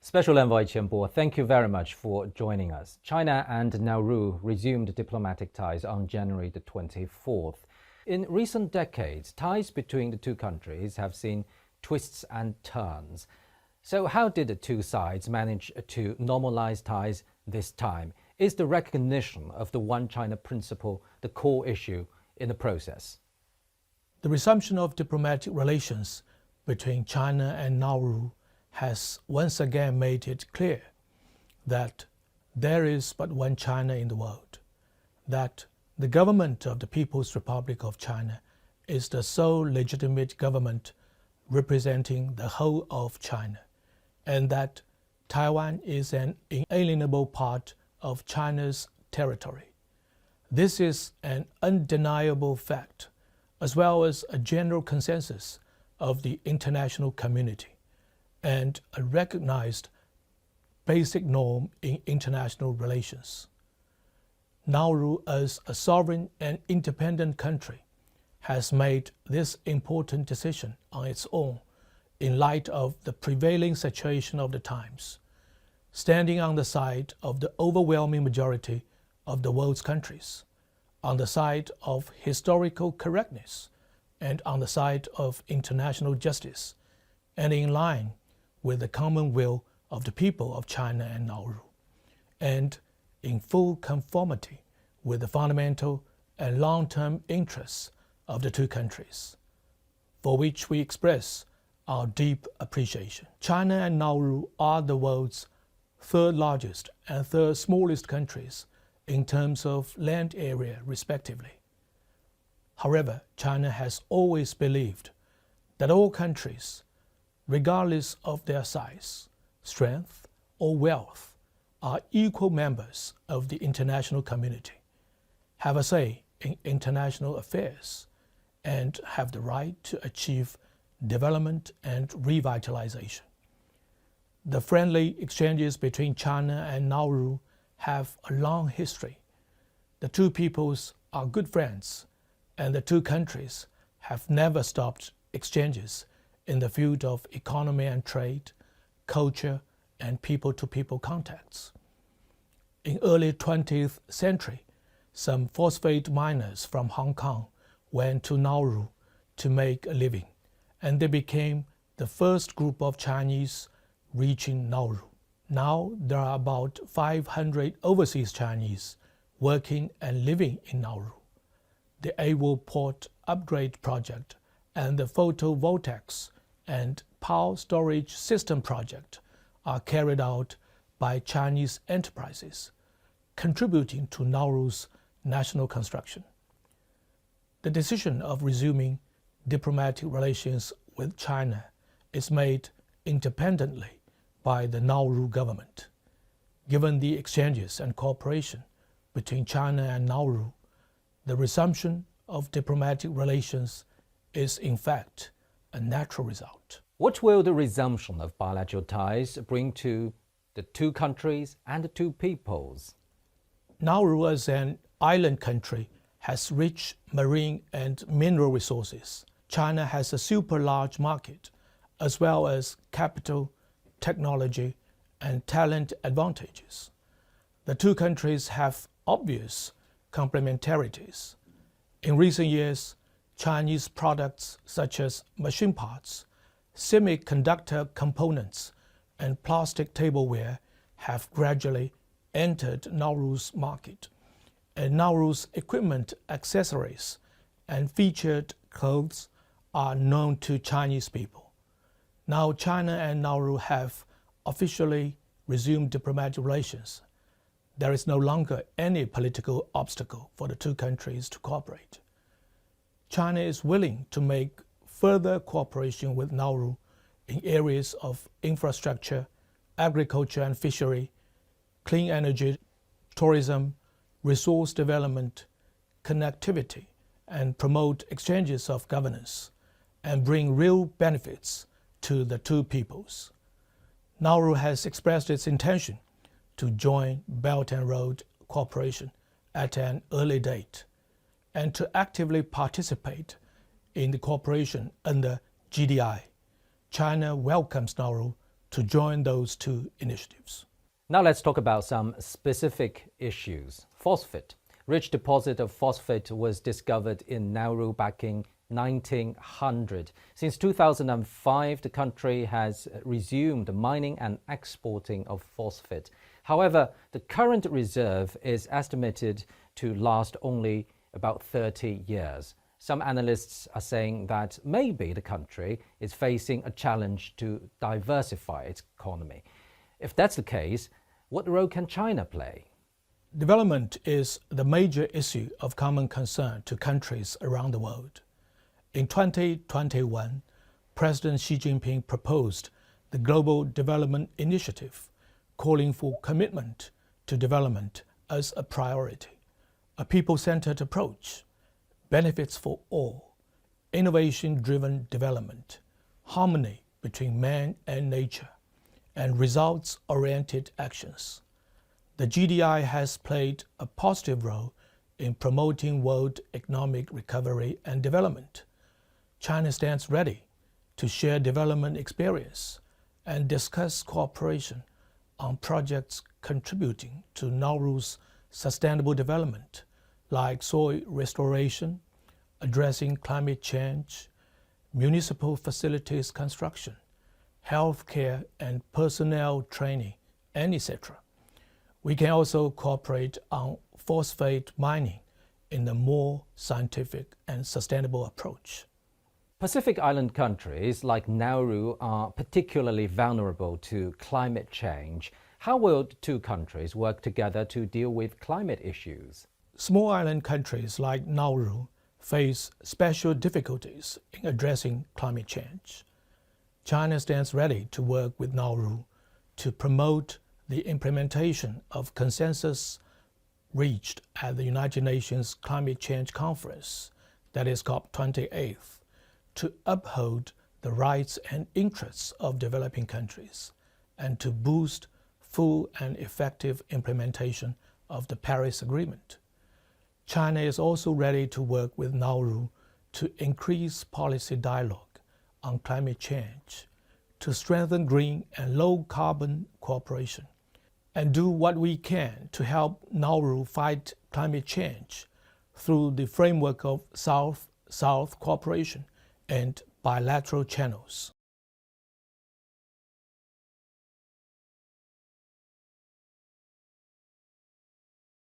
Special Envoy Qian Bo, thank you very much for joining us. China and Nauru resumed diplomatic ties on January the 24th. In recent decades, ties between the two countries have seen twists and turns. So how did the two sides manage to normalize ties this time? Is the recognition of the One China principle the core issue in the process? The resumption of diplomatic relations between China and Nauru has once again made it clear that there is but one China in the world, that the government of the People's Republic of China is the sole legitimate government representing the whole of China, and that Taiwan is an inalienable part of China's territory. This is an undeniable fact, as well as a general consensus of the international community, and a recognized basic norm in international relations. Nauru, as a sovereign and independent country, has made this important decision on its own in light of the prevailing situation of the times, standing on the side of the overwhelming majority of the world's countries, on the side of historical correctness, and on the side of international justice, and in line with the common will of the people of China and Nauru, and in full conformity with the fundamental and long-term interests of the two countries, for which we express our deep appreciation. China and Nauru are the world's third largest and third smallest countries in terms of land area, respectively. However, China has always believed that all countries, regardless of their size, strength, or wealth, are equal members of the international community, have a say in international affairs, and have the right to achieve development and revitalization. The friendly exchanges between China and Nauru have a long history. The two peoples are good friends, and the two countries have never stopped exchanges in the field of economy and trade, culture, and people-to-people contacts. In early 20th century, some phosphate miners from Hong Kong went to Nauru to make a living, and they became the first group of Chinese reaching Nauru. Now there are about 500 overseas Chinese working and living in Nauru. The Awo Port Upgrade Project and the photovoltaics and power storage system project are carried out by Chinese enterprises, contributing to Nauru's national construction. The decision of resuming diplomatic relations with China is made independently by the Nauru government. Given the exchanges and cooperation between China and Nauru, the resumption of diplomatic relations is in fact a natural result. What will the resumption of bilateral ties bring to the two countries and the two peoples? Nauru, as an island country, has rich marine and mineral resources. China has a super large market, as well as capital, technology, and talent advantages. The two countries have obvious complementarities. In recent years, Chinese products such as machine parts, semiconductor components, and plastic tableware have gradually entered Nauru's market, and Nauru's equipment, accessories, and featured clothes are known to Chinese people. Now China and Nauru have officially resumed diplomatic relations. There is no longer any political obstacle for the two countries to cooperate. China is willing to make further cooperation with Nauru in areas of infrastructure, agriculture and fishery, clean energy, tourism, resource development, connectivity, and promote exchanges of governance, and bring real benefits to the two peoples. Nauru has expressed its intention to join Belt and Road cooperation at an early date, and to actively participate in the cooperation under GDI. China welcomes Nauru to join those two initiatives. Now let's talk about some specific issues. Phosphate. Rich deposit of phosphate was discovered in Nauru back in 1900. Since 2005, the country has resumed mining and exporting of phosphate. However, the current reserve is estimated to last only about 30 years. Some analysts are saying that maybe the country is facing a challenge to diversify its economy. If that's the case, what role can China play? Development is the major issue of common concern to countries around the world. In 2021, President Xi Jinping proposed the Global Development Initiative, calling for commitment to development as a priority, a people-centered approach, benefits for all, innovation-driven development, harmony between man and nature, and results-oriented actions. The GDI has played a positive role in promoting world economic recovery and development. China stands ready to share development experience and discuss cooperation on projects contributing to Nauru's sustainable development, like soil restoration, addressing climate change, municipal facilities construction, healthcare and personnel training, and etc. We can also cooperate on phosphate mining in a more scientific and sustainable approach. Pacific Island countries like Nauru are particularly vulnerable to climate change. How will the two countries work together to deal with climate issues? Small island countries like Nauru face special difficulties in addressing climate change. China stands ready to work with Nauru to promote the implementation of consensus reached at the United Nations Climate Change Conference, that is COP28, to uphold the rights and interests of developing countries and to boost full and effective implementation of the Paris Agreement. China is also ready to work with Nauru to increase policy dialogue on climate change, to strengthen green and low-carbon cooperation, and do what we can to help Nauru fight climate change through the framework of South-South cooperation and bilateral channels.